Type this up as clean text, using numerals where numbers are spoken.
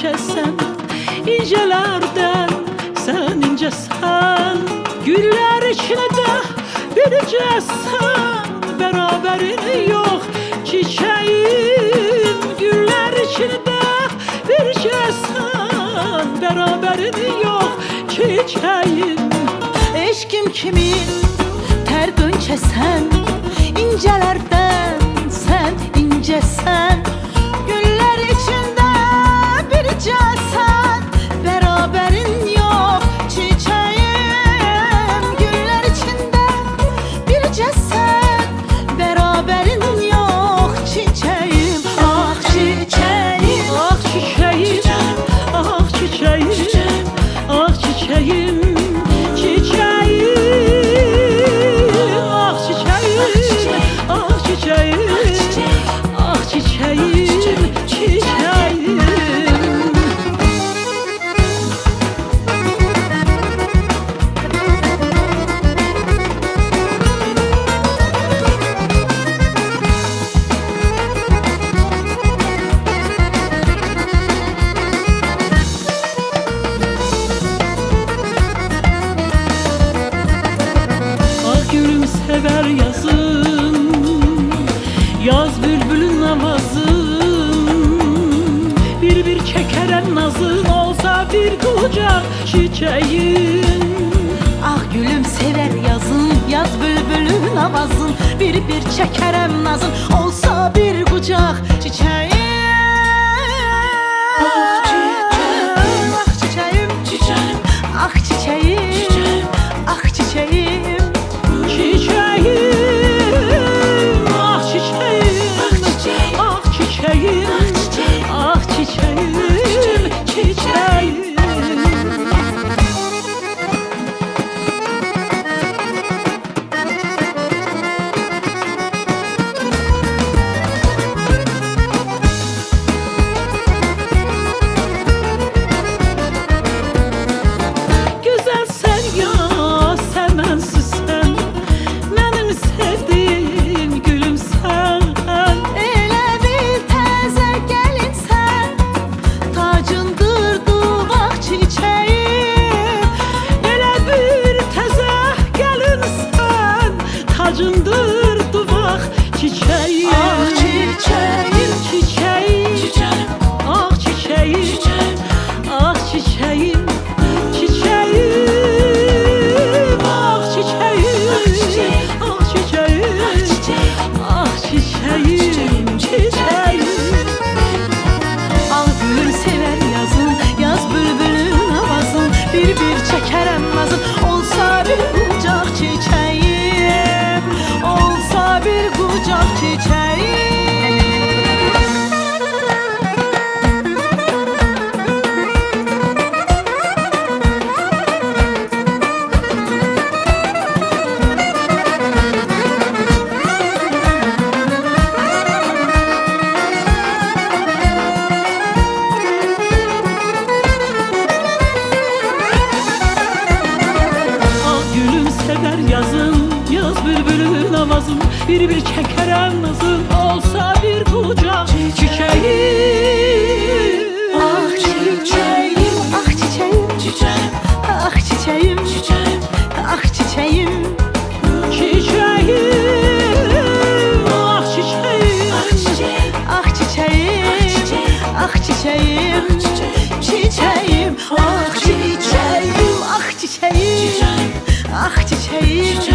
pençesen, incelerden sen incesen. Güller içinde biricesen, beraberin yok çiçeğim. Güller içinde biricesen, beraberin yok çiçeğim. Eşkim kimin ter gönçesen, incelerden sen incesen. Güller içinde biricesen, beraberin yok çiçeğim. Güller içinde biricesen, beraberin yok çiçeğim. Ah çiçeğim, Ah çiçeğim, ah çiçeğim, ah çiçeğim, çiçeğim. Ah çiçeğim, ah çiçeğim, ah çiçeğim, çiçeğim. Sever yazın, yaz bülbülün namazın. Bir çekeren nazın olsa bir kucak çiçeğin. ah gülüm sever yazın, yaz bülbülün avazın. Bir çekerem nazın olsa bir kucak çiçeğim. Ah çiçeğim, ah çiçeğim, çiçeğim, ah çiçeğim, ah çiçeğim. Çiçeğim, ah çiçeğim, ah çiçeğim, ah çiçeğim, çiçeğim. Güzel sen ya, semensiz sen, benim sevdiğim gülüm sen. Elə bir təzə gəlinsən, tacındır duvaq çiçəyi. Elə bir təzə gəlinsən, tacındır duvaq çiçeğim. Ah çiçeğim, Çiçeğim, çiçeğim, ah çiçeğim, ah çiçeğim, çiçeğim, ah çiçeğim, ah çiçeğim, ah çiçeğim, çiçeğim. ah gülüm sever yazın, yaz bülbülün avazın. Bir çekerem nazın olsa bir kucak çiçeğim, olsa bir kucak çiçeğim. Ah gülüm sever yazın, yaz bülbülün avazın. Bir çekerem nazın olsa bir kucak çiçeğim. Ah çiçeğim, ah çiçeğim, ah çiçeğim, ah çiçeğim. Çiçeğim, ah çiçeğim, Ah çiçeğim, ah çiçeğim, çiçeğim, ah çiçeğim, ah çiçeğim, ah çiçeğim,